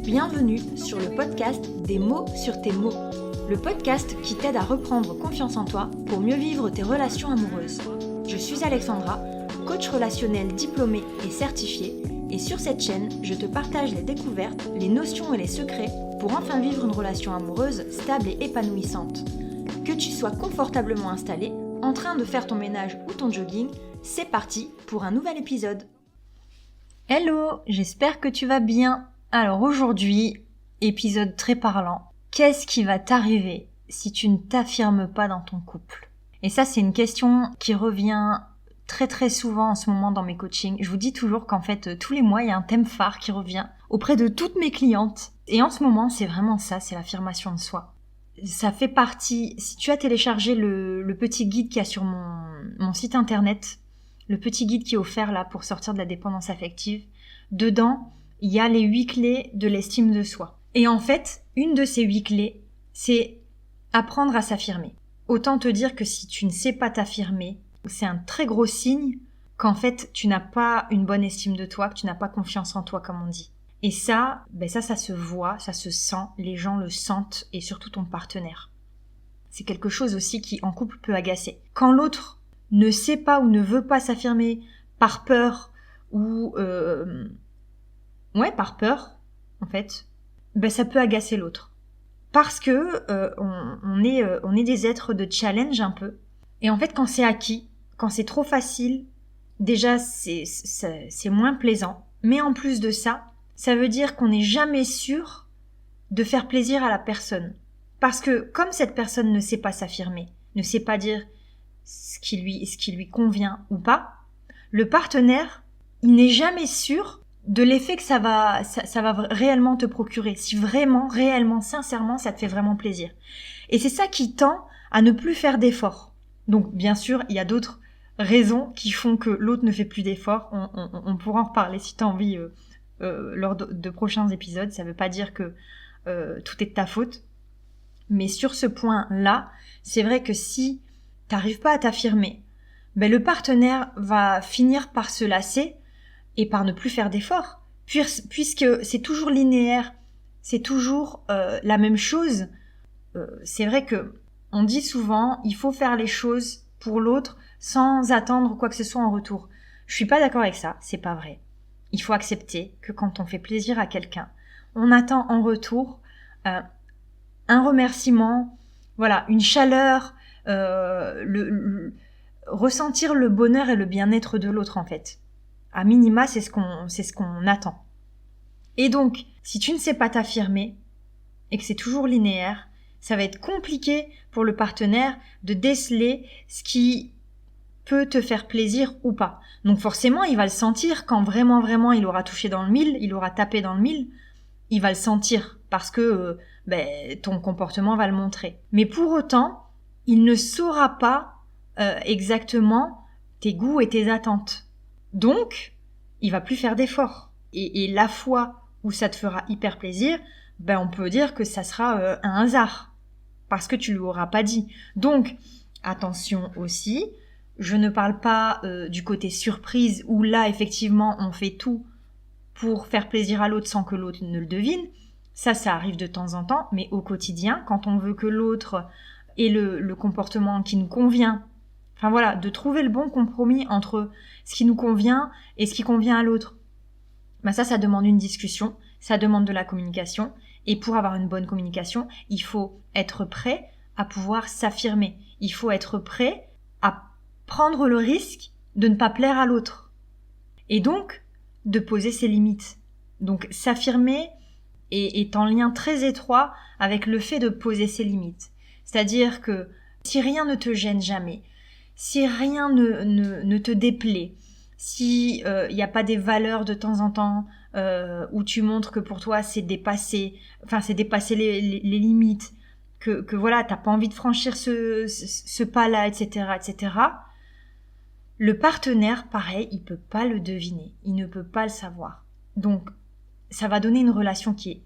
Bienvenue sur le podcast Des mots sur tes mots, le podcast qui t'aide à reprendre confiance en toi pour mieux vivre tes relations amoureuses. Je suis Alexandra, coach relationnel diplômée et certifiée, et sur cette chaîne, je te partage les découvertes, les notions et les secrets pour enfin vivre une relation amoureuse stable et épanouissante. Que tu sois confortablement installé, en train de faire ton ménage ou ton jogging, c'est parti pour un nouvel épisode. Hello, j'espère que tu vas bien. Alors aujourd'hui, épisode très parlant. Qu'est-ce qui va t'arriver si tu ne t'affirmes pas dans ton couple ? Et ça, c'est une question qui revient très très souvent en ce moment dans mes coachings. Je vous dis toujours qu'en fait, tous les mois, il y a un thème phare qui revient auprès de toutes mes clientes. Et en ce moment, c'est vraiment ça, c'est l'affirmation de soi. Ça fait partie, si tu as téléchargé le petit guide qu'il y a sur mon site internet, le petit guide qui est offert là pour sortir de la dépendance affective, dedans, il y a les 8 clés de l'estime de soi. Et en fait, une de ces 8 clés, c'est apprendre à s'affirmer. Autant te dire que si tu ne sais pas t'affirmer, c'est un très gros signe qu'en fait, tu n'as pas une bonne estime de toi, que tu n'as pas confiance en toi, comme on dit. Et ça se voit, ça se sent, les gens le sentent, et surtout ton partenaire. C'est quelque chose aussi qui, en couple, peut agacer. Quand l'autre ne sait pas ou ne veut pas s'affirmer par peur ou... par peur, en fait, ça peut agacer l'autre. Parce que on est des êtres de challenge un peu. Et en fait, quand c'est acquis, quand c'est trop facile, déjà, c'est moins plaisant. Mais en plus de ça, ça veut dire qu'on n'est jamais sûr de faire plaisir à la personne. Parce que comme cette personne ne sait pas s'affirmer, ne sait pas dire ce qui lui convient ou pas, le partenaire, il n'est jamais sûr de l'effet que ça va réellement te procurer, si vraiment, réellement, sincèrement, ça te fait vraiment plaisir. Et c'est ça qui tend à ne plus faire d'efforts. Donc, bien sûr, il y a d'autres raisons qui font que l'autre ne fait plus d'efforts. On pourra en reparler si tu as envie lors de prochains épisodes. Ça veut pas dire que tout est de ta faute. Mais sur ce point-là, c'est vrai que si t'arrives pas à t'affirmer, le partenaire va finir par se lasser et par ne plus faire d'efforts, puisque c'est toujours linéaire, c'est toujours la même chose. C'est vrai que on dit souvent, il faut faire les choses pour l'autre sans attendre quoi que ce soit en retour. Je suis pas d'accord avec ça, c'est pas vrai. Il faut accepter que quand on fait plaisir à quelqu'un, on attend en retour un remerciement, voilà, une chaleur, ressentir le bonheur et le bien-être de l'autre en fait. À minima, c'est ce qu'on attend. Et donc, si tu ne sais pas t'affirmer et que c'est toujours linéaire, ça va être compliqué pour le partenaire de déceler ce qui peut te faire plaisir ou pas. Donc forcément, il va le sentir quand vraiment, vraiment il aura touché dans le mille, il aura tapé dans le mille, il va le sentir parce que ton comportement va le montrer. Mais pour autant, il ne saura pas exactement tes goûts et tes attentes. Donc, il va plus faire d'efforts. Et la fois où ça te fera hyper plaisir, on peut dire que ça sera un hasard. Parce que tu lui auras pas dit. Donc, attention aussi, je ne parle pas du côté surprise où là, effectivement, on fait tout pour faire plaisir à l'autre sans que l'autre ne le devine. Ça arrive de temps en temps, mais au quotidien, quand on veut que l'autre ait le comportement qui nous convient, enfin voilà, de trouver le bon compromis entre ce qui nous convient et ce qui convient à l'autre. Ça demande une discussion, ça demande de la communication. Et pour avoir une bonne communication, il faut être prêt à pouvoir s'affirmer. Il faut être prêt à prendre le risque de ne pas plaire à l'autre. Et donc, de poser ses limites. Donc, s'affirmer est en lien très étroit avec le fait de poser ses limites. C'est-à-dire que si rien ne te gêne jamais, si rien ne te déplaît, si y a pas des valeurs de temps en temps où tu montres que pour toi c'est dépasser les limites, que voilà, t'as pas envie de franchir ce pas-là, etc., le partenaire, pareil, il peut pas le deviner, il ne peut pas le savoir. Donc, ça va donner une relation qui est,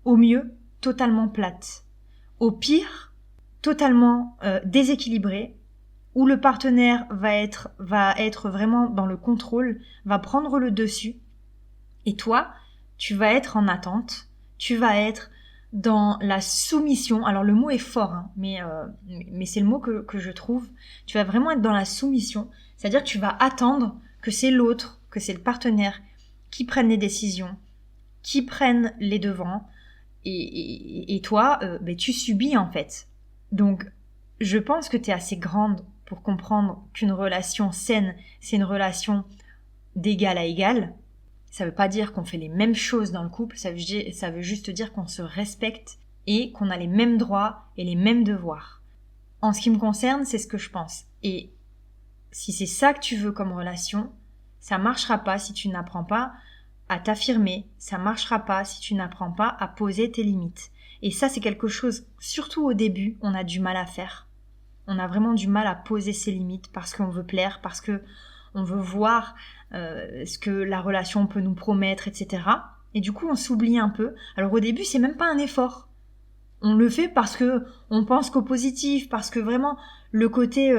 au mieux, totalement plate. Au pire, totalement déséquilibrée. où le partenaire va être vraiment dans le contrôle, va prendre le dessus, et toi, tu vas être en attente, tu vas être dans la soumission. Alors le mot est fort, hein, mais c'est le mot que je trouve. Tu vas vraiment être dans la soumission, c'est-à-dire que tu vas attendre que c'est l'autre, que c'est le partenaire qui prenne les décisions, qui prenne les devants, et toi, tu subis en fait. Donc, je pense que tu es assez grande pour comprendre qu'une relation saine, c'est une relation d'égal à égal. Ça veut pas dire qu'on fait les mêmes choses dans le couple, ça veut juste dire qu'on se respecte et qu'on a les mêmes droits et les mêmes devoirs. En ce qui me concerne, c'est ce que je pense. Et si c'est ça que tu veux comme relation, ça marchera pas si tu n'apprends pas à t'affirmer, ça marchera pas si tu n'apprends pas à poser tes limites. Et ça, c'est quelque chose, surtout au début, on a du mal à faire. On a vraiment du mal à poser ses limites parce qu'on veut plaire, parce que on veut voir ce que la relation peut nous promettre, etc. Et du coup, on s'oublie un peu. Alors au début, c'est même pas un effort. On le fait parce que on pense qu'au positif, parce que vraiment le côté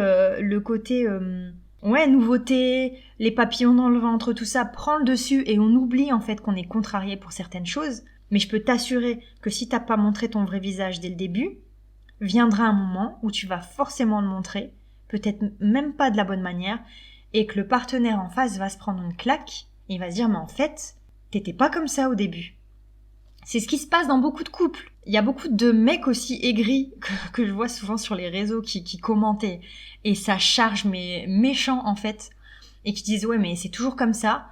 nouveauté, les papillons dans le ventre, tout ça prend le dessus et on oublie en fait qu'on est contrarié pour certaines choses. Mais je peux t'assurer que si t'as pas montré ton vrai visage dès le début, viendra un moment où tu vas forcément le montrer, peut-être même pas de la bonne manière, et que le partenaire en face va se prendre une claque et il va se dire mais en fait, t'étais pas comme ça au début. C'est ce qui se passe dans beaucoup de couples. Il y a beaucoup de mecs aussi aigris que je vois souvent sur les réseaux qui commentent et ça charge mais méchant en fait et qui disent ouais mais c'est toujours comme ça.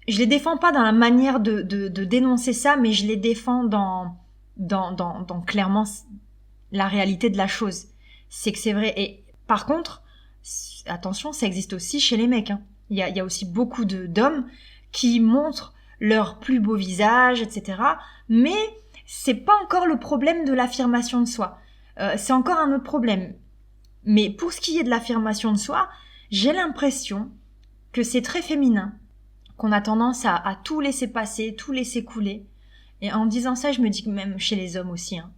Je les défends pas dans la manière de dénoncer ça, mais je les défends dans clairement la réalité de la chose. C'est que c'est vrai. Et par contre, attention, ça existe aussi chez les mecs. Hein. Il y a aussi beaucoup d'hommes qui montrent leur plus beau visage, etc. Mais c'est pas encore le problème de l'affirmation de soi. C'est encore un autre problème. Mais pour ce qui est de l'affirmation de soi, j'ai l'impression que c'est très féminin, qu'on a tendance à tout laisser passer, tout laisser couler. Et en disant ça, je me dis que même chez les hommes aussi, hein,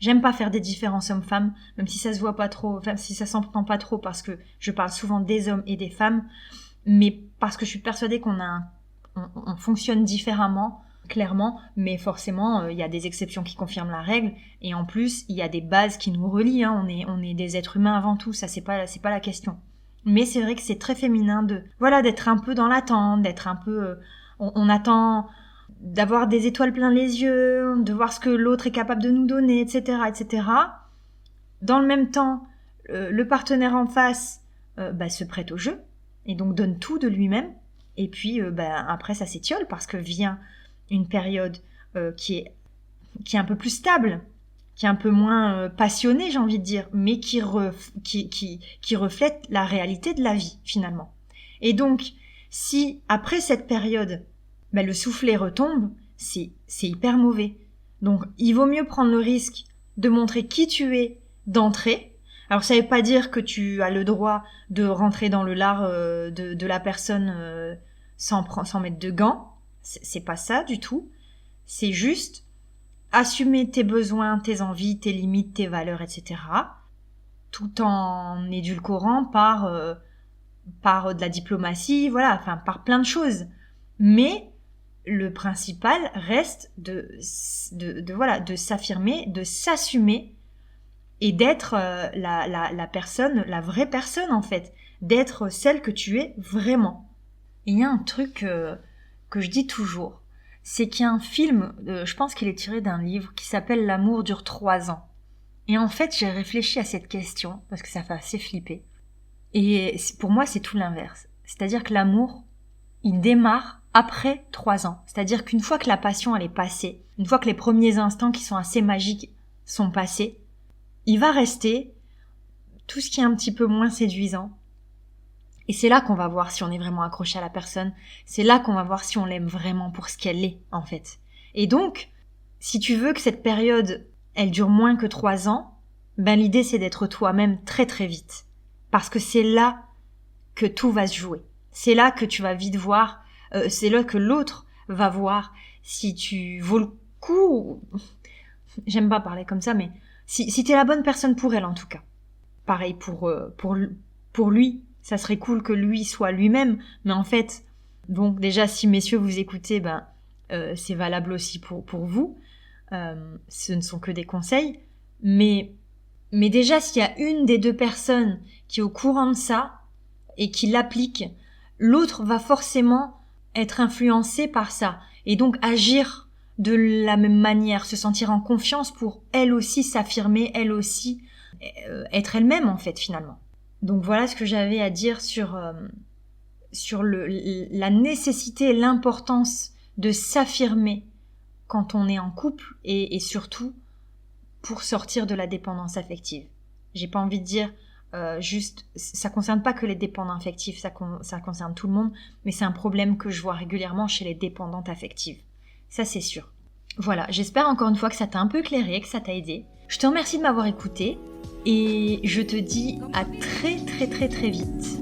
j'aime pas faire des différences hommes-femmes, même si ça se voit pas trop, enfin si ça s'entend pas trop, parce que je parle souvent des hommes et des femmes, mais parce que je suis persuadée on fonctionne différemment, clairement, mais forcément, il y a des exceptions qui confirment la règle, et en plus, il y a des bases qui nous relient, hein, on est des êtres humains avant tout, ça c'est pas la question. Mais c'est vrai que c'est très féminin d'être un peu dans l'attente, d'être un peu, on attend d'avoir des étoiles plein les yeux, de voir ce que l'autre est capable de nous donner, etc., etc. Dans le même temps, le partenaire en face se prête au jeu et donc donne tout de lui-même. Et puis après ça s'étiole parce que vient une période qui est un peu plus stable, qui est un peu moins passionnée, j'ai envie de dire, mais qui reflète la réalité de la vie finalement. Et donc, si après cette période, le soufflet retombe, c'est hyper mauvais. Donc, il vaut mieux prendre le risque de montrer qui tu es d'entrée. Alors, ça veut pas dire que tu as le droit de rentrer dans le lard de la personne sans mettre de gants. C'est pas ça du tout. C'est juste assumer tes besoins, tes envies, tes limites, tes valeurs, etc. Tout en édulcorant par de la diplomatie, voilà, enfin par plein de choses. Mais le principal reste de s'affirmer, de s'assumer et d'être la personne, la vraie personne en fait, d'être celle que tu es vraiment. Et il y a un truc que je dis toujours, c'est qu'il y a un film, je pense qu'il est tiré d'un livre qui s'appelle L'amour dure 3 ans. Et en fait, j'ai réfléchi à cette question parce que ça fait assez flipper. Et pour moi, c'est tout l'inverse. C'est-à-dire que l'amour, il démarre après 3 ans. C'est-à-dire qu'une fois que la passion elle est passée, une fois que les premiers instants qui sont assez magiques sont passés, il va rester tout ce qui est un petit peu moins séduisant. Et c'est là qu'on va voir si on est vraiment accroché à la personne. C'est là qu'on va voir si on l'aime vraiment pour ce qu'elle est, en fait. Et donc, si tu veux que cette période, elle dure moins que 3 ans, l'idée c'est d'être toi-même très très vite. Parce que c'est là que tout va se jouer. C'est là que tu vas vite voir, c'est là que l'autre va voir si tu vaux le coup. J'aime pas parler comme ça, mais si t'es la bonne personne pour elle en tout cas. pareil pour lui. Ça serait cool que lui soit lui-même, mais en fait, donc déjà, si messieurs vous écoutez, c'est valable aussi pour vous. Ce ne sont que des conseils, mais déjà, s'il y a une des deux personnes qui est au courant de ça et qui l'applique, l'autre va forcément être influencée par ça et donc agir de la même manière, se sentir en confiance pour elle aussi s'affirmer, elle aussi être elle-même en fait finalement. Donc voilà ce que j'avais à dire sur la nécessité et l'importance de s'affirmer quand on est en couple et surtout pour sortir de la dépendance affective. J'ai pas envie de dire juste, ça concerne pas que les dépendants affectifs, ça concerne tout le monde, mais c'est un problème que je vois régulièrement chez les dépendantes affectives. Ça c'est sûr. Voilà, j'espère encore une fois que ça t'a un peu éclairé, que ça t'a aidé. Je te remercie de m'avoir écouté et je te dis à très très très très vite